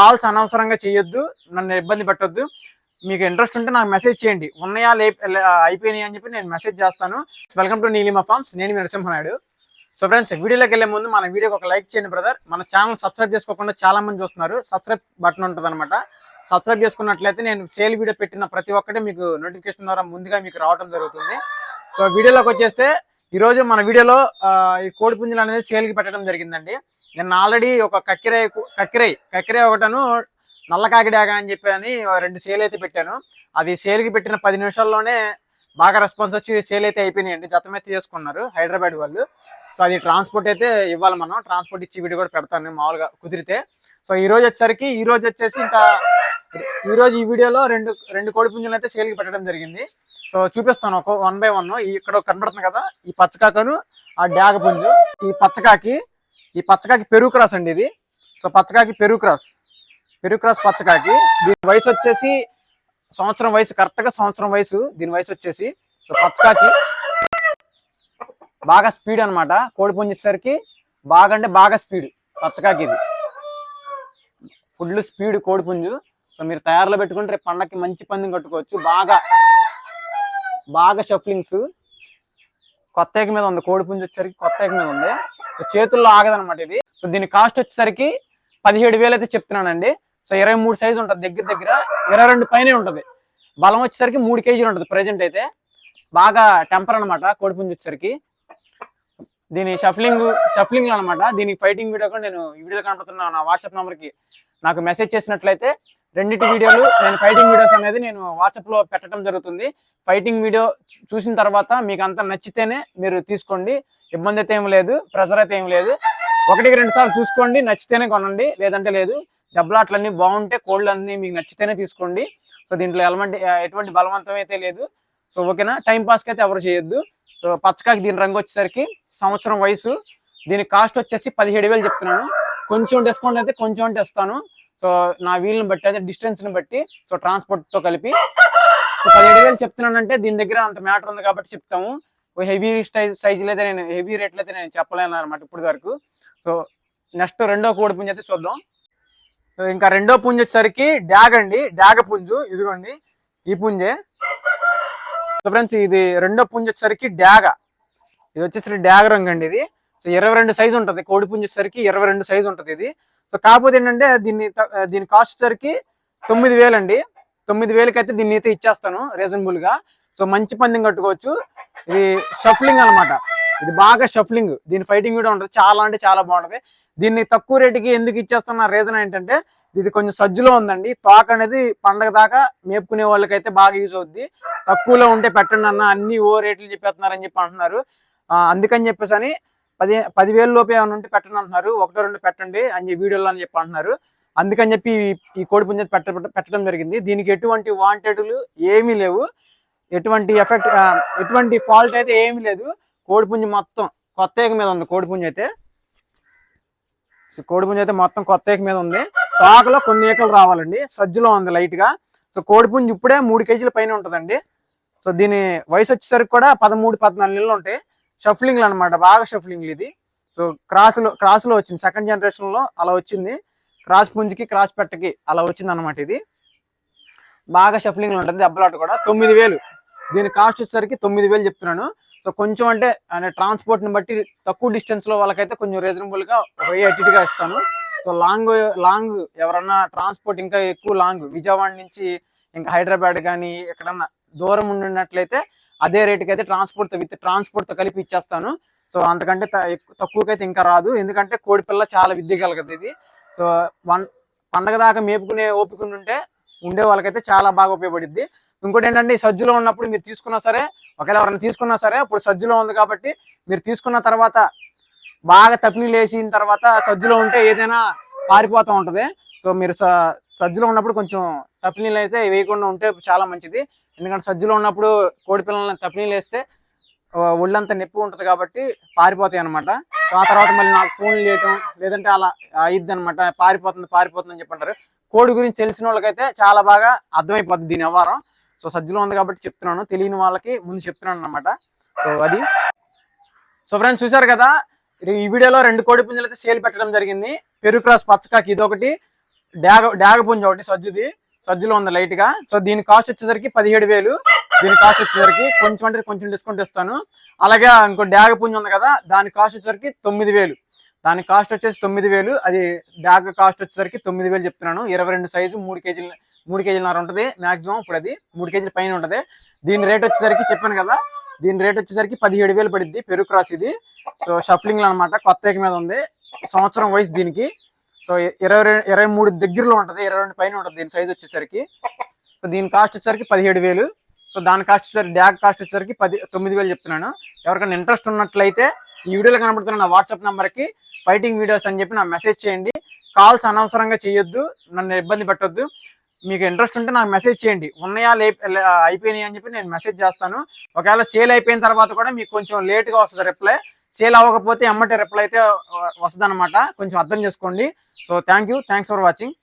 Calls అనవసరంగా చేయొద్దు, నన్ను ఇబ్బంది పెట్టొద్దు. మీకు ఇంట్రెస్ట్ ఉంటే నాకు మెసేజ్ చేయండి, ఉన్నాయా అయిపోయినాయి అని చెప్పి నేను మెసేజ్ చేస్తాను. వెల్కమ్ టు నీలిమా ఫార్మ్స్, నేను మీ నరసింహనాయుడు. సో ఫ్రెండ్స్, వీడియోలోకి వెళ్ళే ముందు మన వీడియోకి ఒక లైక్ చేయండి బ్రదర్. మన ఛానల్ సబ్స్క్రైబ్ చేసుకోకుండా చాలా మంది చూస్తున్నారు. సబ్స్క్రైబ్ బటన్ ఉంటుంది అనమాట. సబ్స్క్రైబ్ చేసుకున్నట్లయితే నేను సేల్ వీడియో పెట్టిన ప్రతి ఒక్కటి మీకు నోటిఫికేషన్ ద్వారా ముందుగా మీకు రావడం జరుగుతుంది. సో వీడియోలోకి వచ్చేస్తే ఈరోజు మన వీడియోలో ఈ కోడి పుంజులు అనేది సేల్కి పెట్టడం జరిగిందండి. నేను ఆల్రెడీ ఒక కక్కిరై ఒకటను నల్ల కాకిడాగా అని చెప్పి అని 2 సేల్ అయితే పెట్టాను. అది సేల్కి పెట్టిన 10 నిమిషాల్లోనే బాగా రెస్పాన్స్ వచ్చి సేల్ అయితే అయిపోయినాయండి. జతం అయితే చేసుకున్నారు హైదరాబాద్ వాళ్ళు. సో అది ట్రాన్స్పోర్ట్ అయితే ఇవ్వాలి, మనం ట్రాన్స్పోర్ట్ ఇచ్చి వీడియో కూడా పెడతాను మామూలుగా కుదిరితే. సో ఈ రోజు వచ్చేసి ఇంకా ఈ వీడియోలో రెండు కోడి పుంజులు అయితే సేల్కి పెట్టడం జరిగింది. సో చూపిస్తాను ఒక 1 by 1. ఇక్కడ కనబడుతుంది కదా, ఈ పచ్చకాకను ఆ డాగ పుంజు. ఈ పచ్చకాకి పెరుగు క్రాస్ అండి ఇది. సో పచ్చకాకి పెరుగు క్రాస్ పచ్చకాకి. దీని వయసు వచ్చేసి సంవత్సరం వయసు, కరెక్ట్గా సంవత్సరం వయసు దీని వయసు వచ్చేసి. సో పచ్చకాకి బాగా స్పీడ్ అనమాట. కోడి పుంజు వచ్చేసరికి బాగా స్పీడ్ పచ్చకాకి. ఇది ఫుల్ స్పీడ్ కోడి పుంజు. సో మీరు తయారులో పెట్టుకుంటే రేపు పండగకి మంచి పందెం కట్టుకోవచ్చు. బాగా షఫ్లింగ్స్. కొత్త ఏక మీద ఉంది కోడి పుంజు వచ్చేసరికి, కొత్త ఏక మీద ఉంది. సో చేతుల్లో ఆగదనమాట ఇది. సో దీని కాస్ట్ వచ్చేసరికి 17,000 అయితే చెప్తున్నానండి. సో 23 సైజు ఉంటుంది, దగ్గర 22 పైనే ఉంటుంది. బలం వచ్చేసరికి 3 kg ఉంటుంది ప్రెజెంట్ అయితే. బాగా టెంపర్ అనమాట కోడి పుంజు వచ్చేసరికి. దీని షఫ్లింగ్ అనమాట. దీనికి ఫైటింగ్ వీడియో కూడా నేను ఈ వీడియో కనపడుతున్నా నా వాట్సాప్ నెంబర్కి నాకు మెసేజ్ చేసినట్లయితే రెండింటి వీడియోలు నేను ఫైటింగ్ వీడియోస్ అనేది నేను వాట్సాప్లో పెట్టడం జరుగుతుంది. ఫైటింగ్ వీడియో చూసిన తర్వాత మీకు అంతా నచ్చితేనే మీరు తీసుకోండి, ఇబ్బంది అయితే ఏం లేదు, ప్రెజర్ అయితే ఏం లేదు. 1-2 సార్లు చూసుకోండి, నచ్చితేనే కొనండి, లేదంటే లేదు. డబ్బులాట్లన్నీ బాగుంటే కోళ్ళన్నీ మీకు నచ్చితేనే తీసుకోండి. సో దీంట్లో ఎటువంటి బలవంతం అయితే లేదు. సో ఓకేనా, టైం పాస్కి అయితే ఎవరు చేయొద్దు. సో పచ్చకాకి దీని రంగు వచ్చేసరికి సంవత్సరం వయసు. దీని కాస్ట్ వచ్చేసి 17,000 చెప్తున్నాను. కొంచెం డిస్కౌంట్ అయితే కొంచెం అంటే ఇస్తాను. సో నా వీలుని బట్టి అయితే డిస్టెన్స్ని బట్టి, సో ట్రాన్స్పోర్ట్తో కలిపి. సో 17,000 చెప్తున్నానంటే దీని దగ్గర అంత మ్యాటర్ ఉంది కాబట్టి చెప్తాము. హెవీ సైజులు అయితే హెవీ రేట్లు అయితే నేను చెప్పలేను అనమాట ఇప్పటి వరకు. సో నెక్స్ట్ రెండో కోడి పుంజు అయితే చూద్దాం. సో ఇంకా రెండో పుంజు వచ్చేసరికి డాగ పుంజు. ఇదిగోండి ఈ పుంజే. సో ఫ్రెండ్స్, ఇది రెండో పుంజు వచ్చేసరికి డాగ. ఇది వచ్చేసరికి డాగ రంగు అండి ఇది. సో 22 సైజు ఉంటుంది కోడి పుంజు వచ్చేసరికి, 22 సైజు ఉంటుంది ఇది. సో కాకపోతే ఏంటంటే దీని కాస్ట్ వచ్చేసరికి 9,000 అండి. 9,000కి అయితే దీన్ని అయితే ఇచ్చేస్తాను రీజనబుల్ గా. సో మంచి పందెం కట్టుకోవచ్చు. ఇది షఫ్లింగ్ అనమాట. ఇది బాగా షఫ్లింగ్. దీని ఫైటింగ్ కూడా ఉంటుంది, చాలా అంటే చాలా బాగుంటుంది. దీన్ని తక్కువ రేటుకి ఎందుకు ఇచ్చేస్తున్న రీజన్ ఏంటంటే ఇది కొంచెం సజ్జులో ఉందండి. తోక అనేది పండగ దాకా మేపుకునే వాళ్ళకైతే బాగా యూజ్ అవుద్ది. తక్కువలో ఉంటే పెట్టండి అన్న, అన్ని ఓ రేట్లు చెప్పేస్తున్నారని చెప్పి అంటున్నారు. అందుకని చెప్పేసి అని 10,000 లోపు ఏమైనా ఉంటే పెట్టండి అంటున్నారు. 1-2 పెట్టండి అని వీడియోలో అని చెప్పి అంటున్నారు. అందుకని చెప్పి ఈ కోడి పుంజు పెట్టడం జరిగింది. దీనికి ఎటువంటి వాంటెడ్లు ఏమీ లేవు, ఎటువంటి ఫాల్ట్ అయితే ఏమీ లేదు. కోడి పుంజు మొత్తం కొత్త ఏక మీద ఉంది. కోడి పుంజు అయితే మొత్తం కొత్త ఏక మీద ఉంది. తోకలో కొన్ని ఏకలు రావాలండి, సజ్జులో ఉంది లైట్ గా. సో కోడి పుంజు ఇప్పుడే 3 kg పైన ఉంటుందండి. సో దీని వయసు వచ్చేసరికి కూడా 13-14 నెలలు ఉంటాయి. షఫ్లింగ్లు అనమాట, బాగా షఫ్లింగ్లు ఇది. సో క్రాస్ లో వచ్చింది, సెకండ్ జనరేషన్ లో అలా వచ్చింది. క్రాస్ పుంజుకి క్రాస్ పెట్టకి అలా వచ్చింది అనమాట. ఇది బాగా షఫ్లింగ్లు ఉంటుంది. దెబ్బలాట కూడా 9,000. దీని కాస్ట్ వచ్చేసరికి 9,000 చెప్తున్నాను. సో కొంచెం అంటే ట్రాన్స్పోర్ట్ ని బట్టి తక్కువ డిస్టెన్స్ లో వాళ్ళకైతే కొంచెం రీజనబుల్ గా 1,000 ఇస్తాను. సో లాంగ్ ఎవరన్నా ట్రాన్స్పోర్ట్ ఇంకా ఎక్కువ లాంగ్, విజయవాడ నుంచి ఇంకా హైదరాబాద్ కానీ ఎక్కడన్నా దూరం ఉండినట్లయితే అదే రేటుకి అయితే ట్రాన్స్పోర్ట్ తో కలిపి ఇచ్చేస్తాను. సో అంతకంటే తక్కువకైతే ఇంకా రాదు, ఎందుకంటే కోడి పిల్ల చాలా విద్య కలగదు ఇది. సో పండగ దాకా మేపుకునే ఓపిక ఉండే వాళ్ళకైతే చాలా బాగా ఉపయోగపడుద్ది. ఇంకోటి ఏంటంటే ఈ సజ్జులో ఉన్నప్పుడు మీరు తీసుకున్నా సరే, ఒకవేళ ఎవరైనా తీసుకున్నా సరే, ఇప్పుడు సజ్జులో ఉంది కాబట్టి మీరు తీసుకున్న తర్వాత బాగా తప్పినీళ్ళు వేసిన తర్వాత సజ్జులో ఉంటే ఏదైనా పారిపోతూ ఉంటుంది. సో మీరు సజ్జులో ఉన్నప్పుడు కొంచెం తప్పినీళ్ళు అయితే వేయకుండా ఉంటే చాలా మంచిది. ఎందుకంటే సజ్జులో ఉన్నప్పుడు కోడి పిల్లల్ని తప్పినీళ్ళు వేస్తే ఒళ్ళంతా నొప్పి ఉంటుంది కాబట్టి పారిపోతాయి అనమాట. ఆ తర్వాత మళ్ళీ నాకు ఫోన్లు చేయటం లేదంటే అలా అయ్యిద్ది అనమాట. పారిపోతుంది అని చెప్పంటారు. కోడి గురించి తెలిసిన వాళ్ళకైతే చాలా బాగా అర్థమైపోతుంది దీని వ్యవహారం. సో సజ్జలో ఉంది కాబట్టి చెప్తున్నాను, తెలియని వాళ్ళకి ముందు చెప్తున్నాను అనమాట. సో అది. సో ఫ్రెండ్స్, చూసారు కదా, ఈ వీడియోలో 2 కోడి పుంజులు అయితే సేల్ పెట్టడం జరిగింది. పెరుగు క్రాస్ పచ్చకాకి ఇదొకటి, డాగ పుంజు ఒకటి సజ్జులో ఉంది లైట్ గా. సో దీని కాస్ట్ వచ్చేసరికి 17,000. దీని కాస్ట్ వచ్చేసరికి కొంచెం అంటే కొంచెం డిస్కౌంట్ ఇస్తాను. అలాగే ఇంకో డాగ పుంజు ఉంది కదా, దాని కాస్ట్ వచ్చేసరికి 9,000. దాని కాస్ట్ వచ్చేసి 9,000. అది డాగ కాస్ట్ వచ్చేసరికి 9,000 చెప్తున్నాను. 22 సైజు 3 కేజీలన్నర ఉంటుంది మాక్సిమం. ఇప్పుడు అది 3 కేజీల పైన ఉంటుంది. దీని రేట్ వచ్చేసరికి చెప్పాను కదా, దీని రేట్ వచ్చేసరికి 17,000 పడుద్ది. పెరుగు క్రాస్ ఇది. సో షఫ్లింగ్ లో అనమాట, కొత్త ఏక మీద ఉంది. సంవత్సరం వయసు దీనికి. సో 23 దగ్గరలో ఉంటుంది, 22 పైన ఉంటుంది దీని సైజ్ వచ్చేసరికి. సో దీని కాస్ట్ వచ్చేసరికి 17,000. సో దాని కాస్ట్ వచ్చేసరికి డ్యాగ్ కాస్ట్ వచ్చేసరికి 9,000 చెప్తున్నాను. ఎవరికైనా ఇంట్రెస్ట్ ఉన్నట్లయితే ఈ వీడియోలో కనబడుతున్న నా వాట్సాప్ నెంబర్కి ఫైటింగ్ వీడియోస్ అని చెప్పి నాకు మెసేజ్ చేయండి. కాల్స్ అనవసరంగా చేయొద్దు, నన్ను ఇబ్బంది పెట్టొద్దు. మీకు ఇంట్రెస్ట్ ఉంటే నాకు మెసేజ్ చేయండి. ఉన్నాయా అయిపోయినాయి అని చెప్పి నేను మెసేజ్ చేస్తాను. ఒకవేళ సేల్ అయిపోయిన తర్వాత కూడా మీకు కొంచెం లేట్గా వస్తుంది రిప్లై. సేల్ అవ్వకపోతే ఎమ్మటే రిప్లై అయితే వస్తుంది అనమాట, కొంచెం అర్థం చేసుకోండి. So thanks for watching.